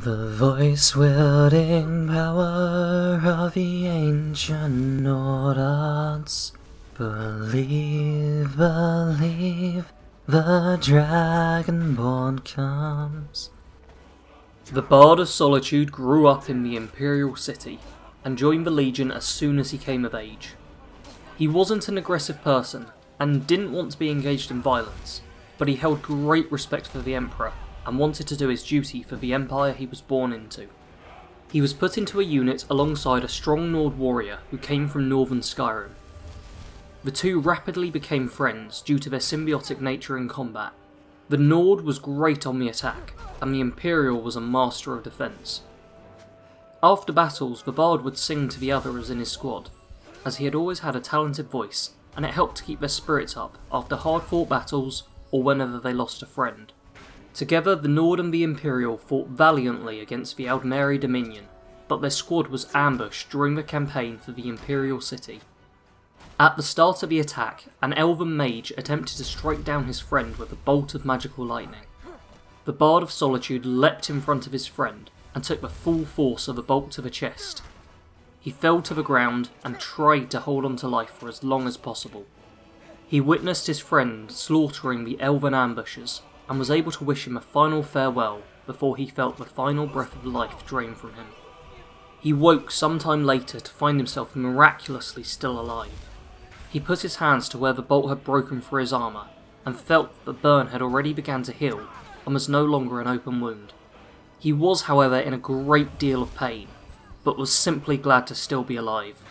the voice-wielding power of the ancient Nords. Believe, believe, the Dragonborn comes. The Bard of Solitude grew up in the Imperial City and joined the Legion as soon as he came of age. He wasn't an aggressive person and didn't want to be engaged in violence, but he held great respect for the Emperor and wanted to do his duty for the empire he was born into. He was put into a unit alongside a strong Nord warrior who came from northern Skyrim. The two rapidly became friends due to their symbiotic nature in combat. The Nord was great on the attack, and the Imperial was a master of defence. After battles, the Bard would sing to the others in his squad, as he had always had a talented voice, and it helped to keep their spirits up after hard-fought battles or whenever they lost a friend. Together, the Nord and the Imperial fought valiantly against the Aldmeri Dominion, but their squad was ambushed during the campaign for the Imperial City. At the start of the attack, an elven mage attempted to strike down his friend with a bolt of magical lightning. The Bard of Solitude leapt in front of his friend and took the full force of the bolt to the chest. He fell to the ground and tried to hold on to life for as long as possible. He witnessed his friend slaughtering the elven ambushers and was able to wish him a final farewell before he felt the final breath of life drain from him. He woke sometime later to find himself miraculously still alive. He put his hands to where the bolt had broken through his armour and felt that the burn had already begun to heal and was no longer an open wound. He was, however, in a great deal of pain, but was simply glad to still be alive.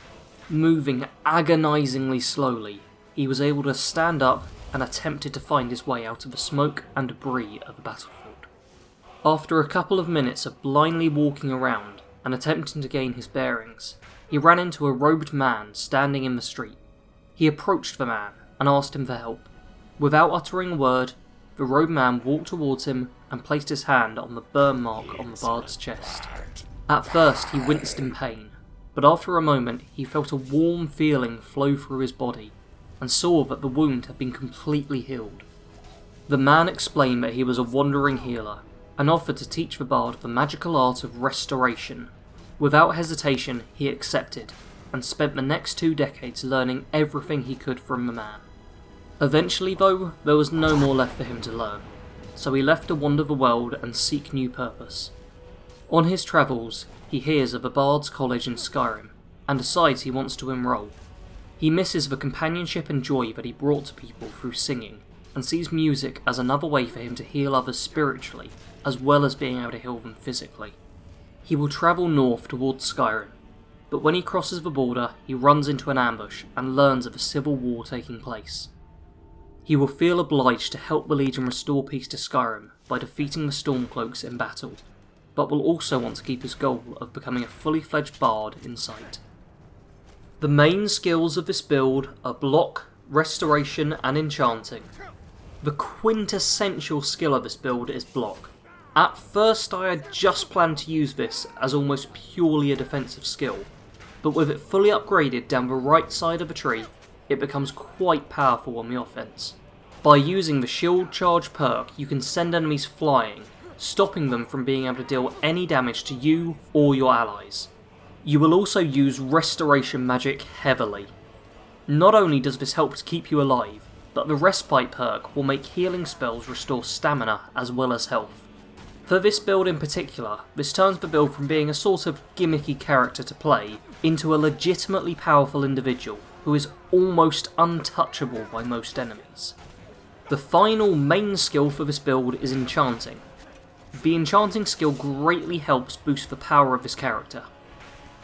Moving agonisingly slowly, he was able to stand up and attempted to find his way out of the smoke and debris of the battlefield. After a couple of minutes of blindly walking around and attempting to gain his bearings, he ran into a robed man standing in the street. He approached the man and asked him for help. Without uttering a word, the robed man walked towards him and placed his hand on the burn mark on the Bard's chest. At first he winced in pain, but after a moment he felt a warm feeling flow through his body and saw that the wound had been completely healed. The man explained that he was a wandering healer and offered to teach the Bard the magical art of restoration. Without hesitation he accepted and spent the next 2 decades learning everything he could from the man. Eventually though, there was no more left for him to learn, so he left to wander the world and seek new purpose. On his travels, he hears of a Bard's College in Skyrim, and decides he wants to enroll. He misses the companionship and joy that he brought to people through singing, and sees music as another way for him to heal others spiritually, as well as being able to heal them physically. He will travel north towards Skyrim, but when he crosses the border, he runs into an ambush and learns of a civil war taking place. He will feel obliged to help the Legion restore peace to Skyrim by defeating the Stormcloaks in battle, but will also want to keep his goal of becoming a fully fledged bard in sight. The main skills of this build are block, restoration and enchanting. The quintessential skill of this build is block. At first I had just planned to use this as almost purely a defensive skill, but with it fully upgraded down the right side of the tree, it becomes quite powerful on the offense. By using the shield charge perk, you can send enemies flying, stopping them from being able to deal any damage to you or your allies. You will also use restoration magic heavily. Not only does this help to keep you alive, but the respite perk will make healing spells restore stamina as well as health. For this build in particular, this turns the build from being a sort of gimmicky character to play into a legitimately powerful individual who is almost untouchable by most enemies. The final main skill for this build is Enchanting. The Enchanting skill greatly helps boost the power of this character.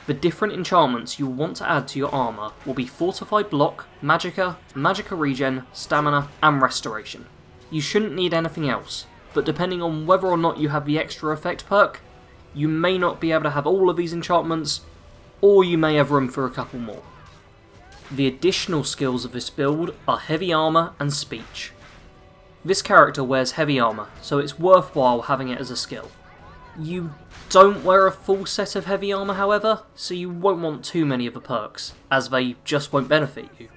The different enchantments you will want to add to your armour will be Fortified Block, Magicka, Magicka Regen, Stamina and Restoration. You shouldn't need anything else, but depending on whether or not you have the extra effect perk, you may not be able to have all of these enchantments, or you may have room for a couple more. The additional skills of this build are Heavy Armour and Speech. This character wears heavy armour, so it's worthwhile having it as a skill. You don't wear a full set of heavy armour however, so you won't want too many of the perks, as they just won't benefit you.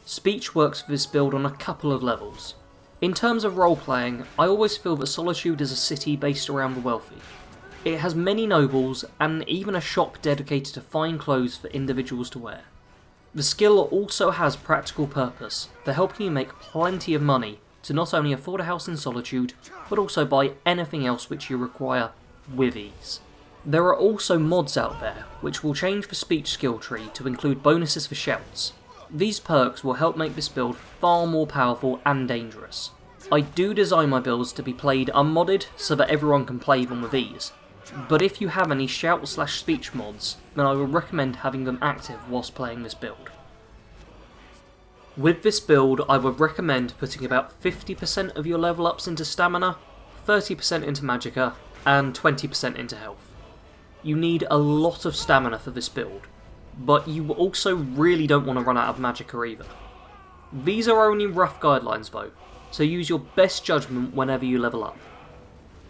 Speech works for this build on a couple of levels. In terms of role-playing, I always feel that Solitude is a city based around the wealthy. It has many nobles and even a shop dedicated to fine clothes for individuals to wear. The skill also has practical purpose for helping you make plenty of money to not only afford a house in Solitude, but also buy anything else which you require with ease. There are also mods out there which will change the speech skill tree to include bonuses for shouts. These perks will help make this build far more powerful and dangerous. I do design my builds to be played unmodded so that everyone can play them with ease, but if you have any shout/speech mods, then I would recommend having them active whilst playing this build. With this build, I would recommend putting about 50% of your level ups into stamina, 30% into magicka, and 20% into health. You need a lot of stamina for this build, but you also really don't want to run out of magicka either. These are only rough guidelines though, so use your best judgment whenever you level up.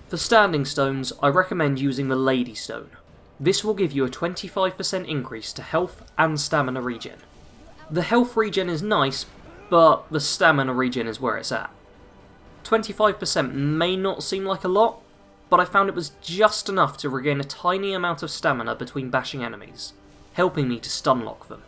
For standing stones, I recommend using the Lady Stone. This will give you a 25% increase to health and stamina regen. The health regen is nice, but the stamina regen is where it's at. 25% may not seem like a lot, but I found it was just enough to regain a tiny amount of stamina between bashing enemies, helping me to stunlock them.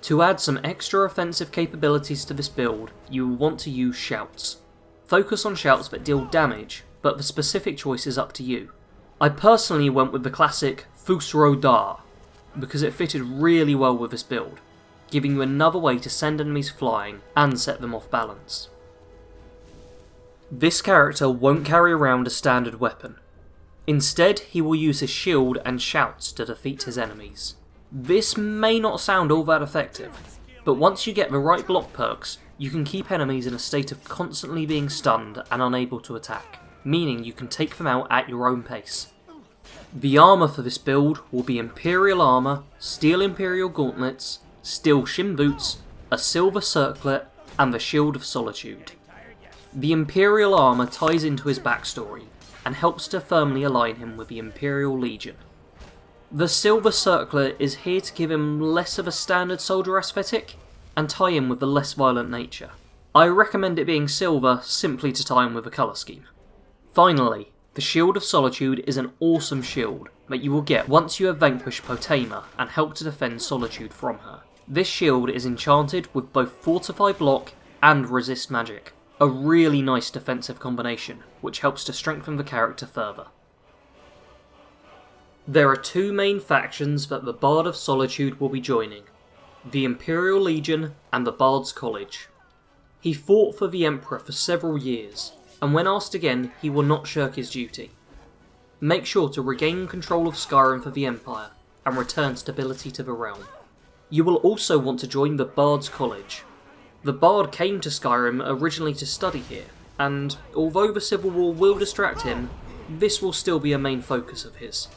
To add some extra offensive capabilities to this build, you will want to use shouts. Focus on shouts that deal damage, but the specific choice is up to you. I personally went with the classic Fusro Dar, because it fitted really well with this build, giving you another way to send enemies flying and set them off balance. This character won't carry around a standard weapon. Instead, he will use his shield and shouts to defeat his enemies. This may not sound all that effective, but once you get the right block perks, you can keep enemies in a state of constantly being stunned and unable to attack, meaning you can take them out at your own pace. The armour for this build will be Imperial armour, Steel Imperial gauntlets, Steel shin boots, a silver circlet, and the Shield of Solitude. The Imperial armour ties into his backstory, and helps to firmly align him with the Imperial Legion. The silver circlet is here to give him less of a standard soldier aesthetic, and tie him with the less violent nature. I recommend it being silver simply to tie him with the colour scheme. Finally, the Shield of Solitude is an awesome shield that you will get once you have vanquished Potema and help to defend Solitude from her. This shield is enchanted with both Fortify Block and Resist Magic, a really nice defensive combination, which helps to strengthen the character further. There are two main factions that the Bard of Solitude will be joining, the Imperial Legion and the Bard's College. He fought for the Emperor for several years, and when asked again, he will not shirk his duty. Make sure to regain control of Skyrim for the Empire, and return stability to the realm. You will also want to join the Bard's College. The Bard came to Skyrim originally to study here, and although the Civil War will distract him, this will still be a main focus of his.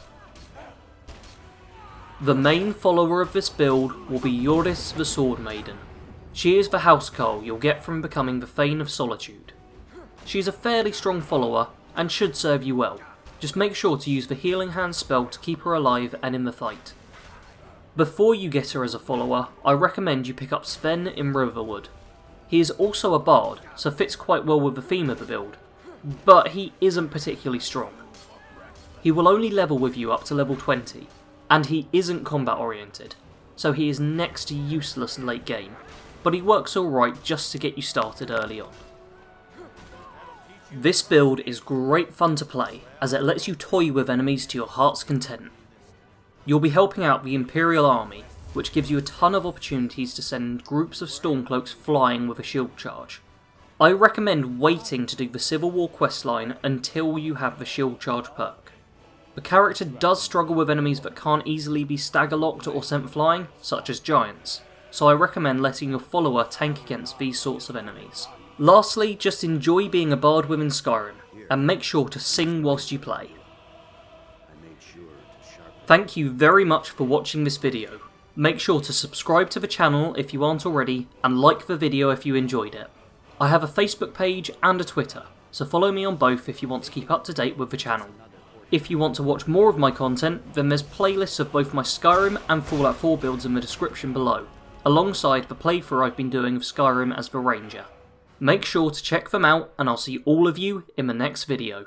The main follower of this build will be Yoris the Sword Maiden. She is the housecarl you'll get from becoming the Thane of Solitude. She is a fairly strong follower, and should serve you well. Just make sure to use the Healing Hand spell to keep her alive and in the fight. Before you get her as a follower, I recommend you pick up Sven in Riverwood. He is also a bard, so fits quite well with the theme of the build, but he isn't particularly strong. He will only level with you up to level 20, and he isn't combat oriented, so he is next to useless late game, but he works alright just to get you started early on. This build is great fun to play, as it lets you toy with enemies to your heart's content. You'll be helping out the Imperial Army, which gives you a ton of opportunities to send groups of Stormcloaks flying with a shield charge. I recommend waiting to do the Civil War questline until you have the shield charge perk. The character does struggle with enemies that can't easily be stagger locked or sent flying, such as giants, so I recommend letting your follower tank against these sorts of enemies. Lastly, just enjoy being a bard within Skyrim, and make sure to sing whilst you play. Thank you very much for watching this video. Make sure to subscribe to the channel if you aren't already, and like the video if you enjoyed it. I have a Facebook page and a Twitter, so follow me on both if you want to keep up to date with the channel. If you want to watch more of my content, then there's playlists of both my Skyrim and Fallout 4 builds in the description below, alongside the playthrough I've been doing of Skyrim as the Ranger. Make sure to check them out, and I'll see all of you in the next video.